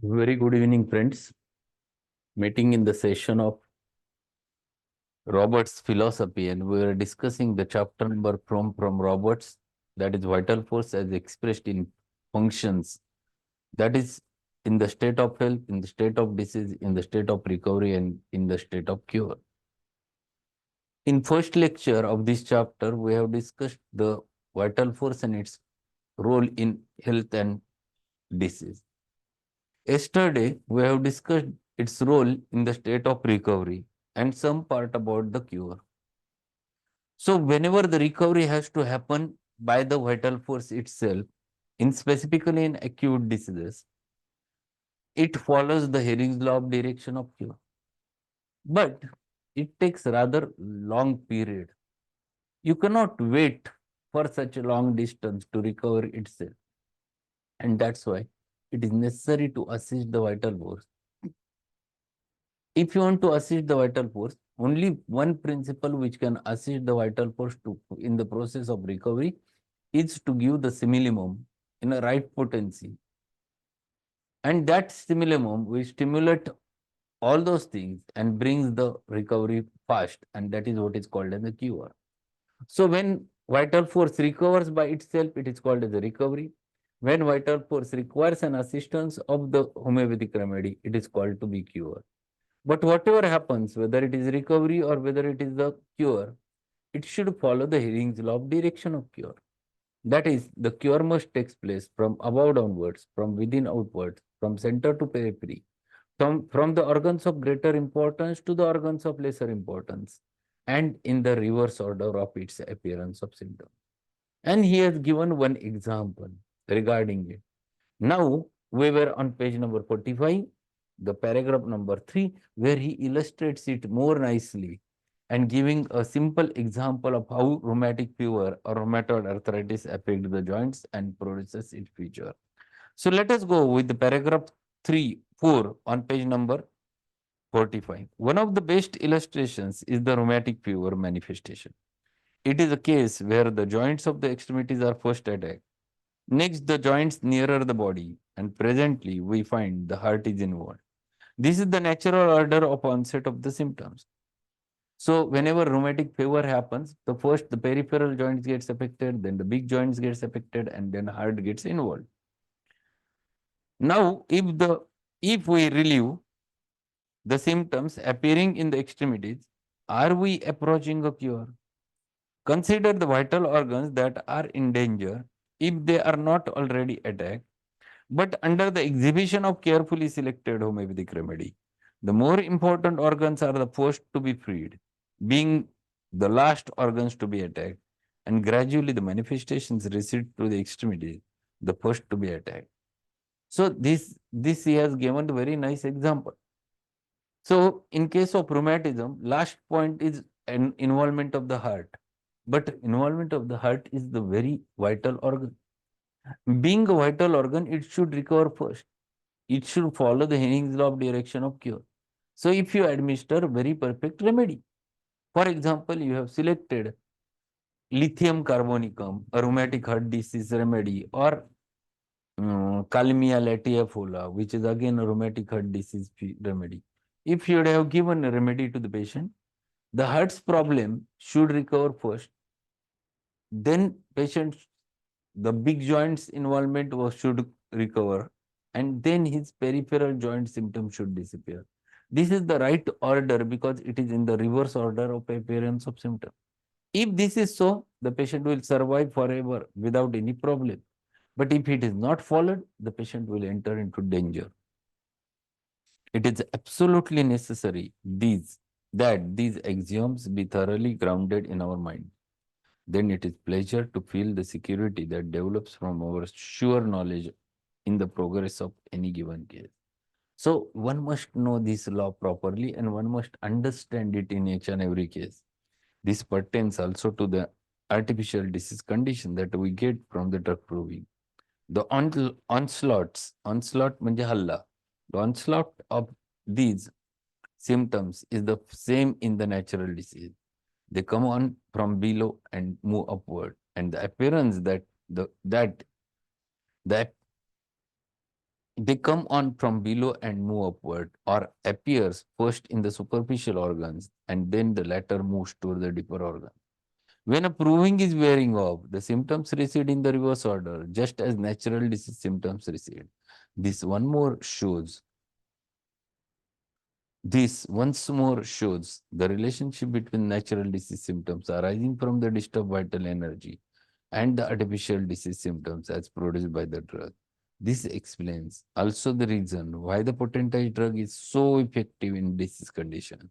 Very good evening, friends. Meeting in the session of Roberts' philosophy, and we are discussing the chapter number from Roberts, that is vital force as expressed in functions, that is in the state of health, in the state of disease, in the state of recovery, and in the state of cure. In first lecture of this chapter, we have discussed the vital force and its role in health and disease. Yesterday, we have discussed its role in the state of recovery and some part about the cure. So, whenever the recovery has to happen by the vital force itself, in specifically in acute diseases, it follows the Hering's law of direction of cure. But it takes rather long period. You cannot wait for such a long distance to recover itself. And that's why it is necessary to assist the vital force. If you want to assist the vital force, only one principle which can assist the vital force in the process of recovery is to give the stimulum in a right potency. And that stimulum will stimulate all those things and brings the recovery fast. And that is what is called as a cure. So when vital force recovers by itself, it is called as a recovery. When vital force requires an assistance of the homeopathic remedy, it is called to be cure. But whatever happens, whether it is recovery or whether it is the cure, it should follow the Hering's law of direction of cure. That is, the cure must take place from above downwards, from within outwards, from center to periphery, from the organs of greater importance to the organs of lesser importance, and in the reverse order of its appearance of symptoms. And he has given one example regarding it. Now, we were on page number 45, the paragraph number 3, where he illustrates it more nicely and giving a simple example of how rheumatic fever or rheumatoid arthritis affect the joints and produces its feature. So let us go with the paragraph 4 on page number 45. One of the best illustrations is the rheumatic fever manifestation. It is a case where the joints of the extremities are first attacked. Next, the joints nearer the body, and presently we find the heart is involved. This is the natural order of onset of the symptoms. So, whenever rheumatic fever happens, the peripheral joints gets affected, then the big joints gets affected, and then heart gets involved. Now, if we relieve the symptoms appearing in the extremities, are we approaching a cure? Consider the vital organs that are in danger if they are not already attacked, but under the exhibition of carefully selected homeopathic remedy. The more important organs are the first to be freed, being the last organs to be attacked, and gradually the manifestations recede to the extremities, the first to be attacked. So this he has given a very nice example. So in case of rheumatism, last point is an involvement of the heart. But involvement of the heart is the very vital organ. Being a vital organ, it should recover first. It should follow the Henning's law of direction of cure. So if you administer very perfect remedy, for example, you have selected lithium carbonicum, a rheumatic heart disease remedy, or Calmia latiafolia, which is again a rheumatic heart disease remedy. If you would have given a remedy to the patient, the heart's problem should recover first. Then the big joints involvement should recover, and then his peripheral joint symptoms should disappear. This is the right order because it is in the reverse order of appearance of symptom. If this is so, the patient will survive forever without any problem. But if it is not followed, the patient will enter into danger. It is absolutely necessary that these axioms be thoroughly grounded in our mind. Then it is pleasure to feel the security that develops from our sure knowledge in the progress of any given case. So one must know this law properly and one must understand it in each and every case. This pertains also to the artificial disease condition that we get from the drug proving. The onslaught म्हणजे halla. The onslaught of these symptoms is the same in the natural disease. They come on from below and move upward, and the appearance that They come on from below and move upward, or appears first in the superficial organs and then the latter moves toward the deeper organ. When a proving is wearing off, the symptoms recede in the reverse order, just as natural disease symptoms recede. This one more shows This once more shows the relationship between natural disease symptoms arising from the disturbed vital energy and the artificial disease symptoms as produced by the drug. This explains also the reason why the potentized drug is so effective in disease condition.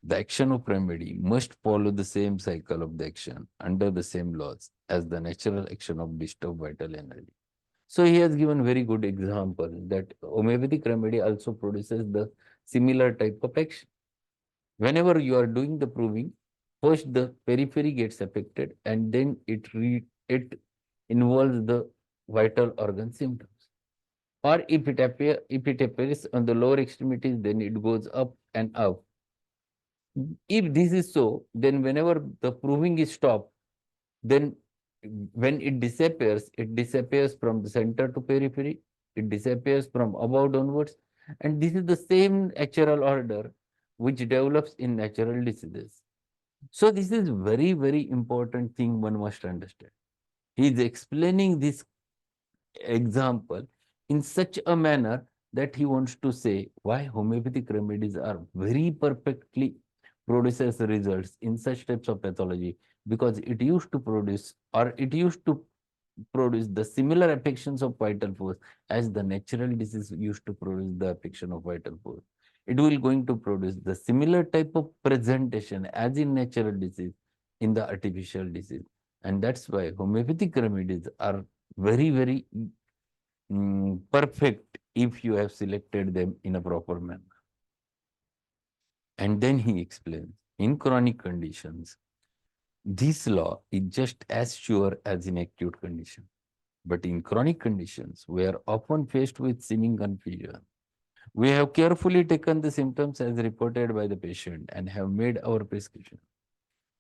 The action of remedy must follow the same cycle of the action under the same laws as the natural action of disturbed vital energy. So he has given very good example that homeopathic remedy also produces the similar type of action. Whenever you are doing the proving, first the periphery gets affected and then it involves the vital organ symptoms. Or if it appears on the lower extremities, then it goes up and up. If this is so, then whenever the proving is stopped, then when it disappears from the center to periphery, it disappears from above downwards, and this is the same natural order which develops in natural diseases. So this is very, very important thing one must understand. He is explaining this example in such a manner that he wants to say why homeopathic remedies are very perfectly produces results in such types of pathology, because it used to produce, or it used to produce the similar affections of vital force as the natural disease used to produce the affection of vital force. It will going to produce the similar type of presentation as in natural disease in the artificial disease. And that's why homeopathic remedies are very, very perfect if you have selected them in a proper manner. And then he explains, in chronic conditions, this law is just as sure as in acute condition. But in chronic conditions, we are often faced with seeming confusion. We have carefully taken the symptoms as reported by the patient and have made our prescription.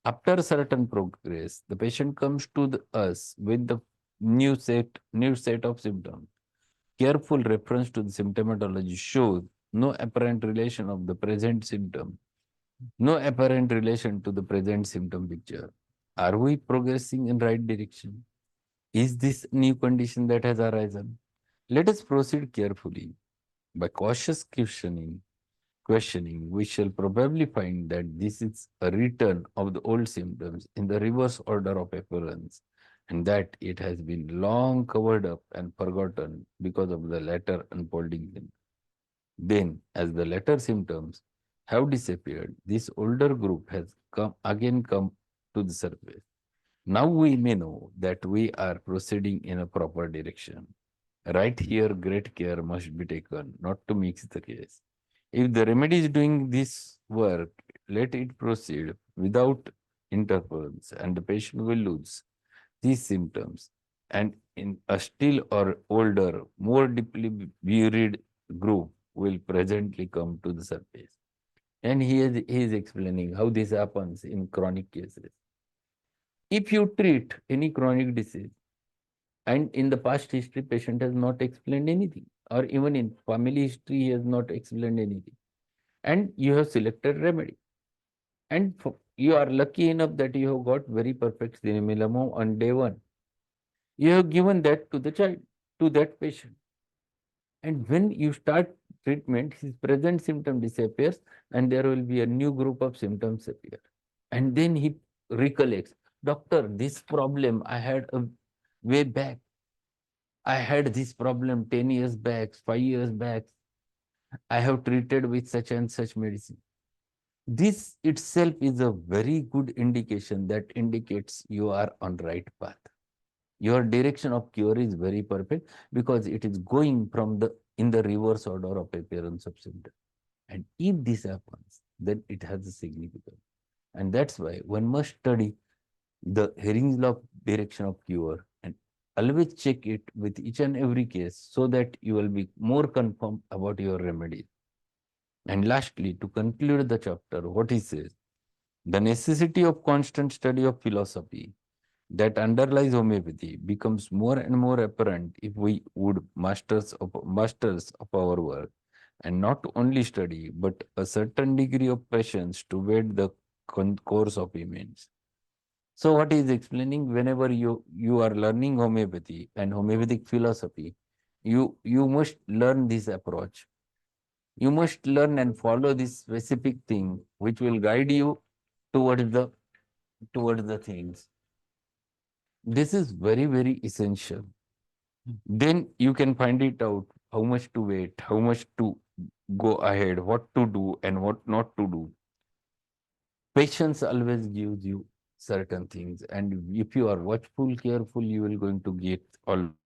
After certain progress, the patient comes to us with the new set of symptoms. Careful reference to the symptomatology shows no apparent relation of the present symptom, no apparent relation to the present symptom picture. Are we progressing in right direction? Is this new condition that has arisen? Let us proceed carefully. By cautious questioning, we shall probably find that this is a return of the old symptoms in the reverse order of appearance, and that it has been long covered up and forgotten because of the latter unfolding them. Then, as the latter symptoms have disappeared, this older group has come to the surface. Now we may know that we are proceeding in a proper direction. Right here, great care must be taken not to mix the case. If the remedy is doing this work, let it proceed without interference, and the patient will lose these symptoms. And in a still or older, more deeply buried group will presently come to the surface. And he is explaining how this happens in chronic cases. If you treat any chronic disease, and in the past history, patient has not explained anything, or even in family history, he has not explained anything, and you have selected remedy, and you are lucky enough that you have got very perfect cinemelamum on day one. You have given that to the child, to that patient, and when you start treatment, his present symptom disappears, and there will be a new group of symptoms appear, and then he recollects, doctor, this problem I had a way back. I had this problem 10 years back, 5 years back. I have treated with such and such medicine. This itself is a very good indication that indicates you are on right path. Your direction of cure is very perfect because it is going from the in the reverse order of appearance of symptom. And if this happens, then it has a significance. And that's why one must study the Herring's law of direction of cure and always check it with each and every case so that you will be more confirmed about your remedies. And lastly, to conclude the chapter, what he says, the necessity of constant study of philosophy that underlies homeopathy becomes more and more apparent if we would masters of our work and not only study but a certain degree of patience to wait the course of events. So what is explaining, whenever you are learning homeopathy and homeopathic philosophy, you must learn this approach. You must learn and follow this specific thing which will guide you towards the towards the things. This is very, very essential. Then you can find it out how much to wait, how much to go ahead, what to do and what not to do. Patience always gives you certain things, and if you are watchful, careful, you will going to get all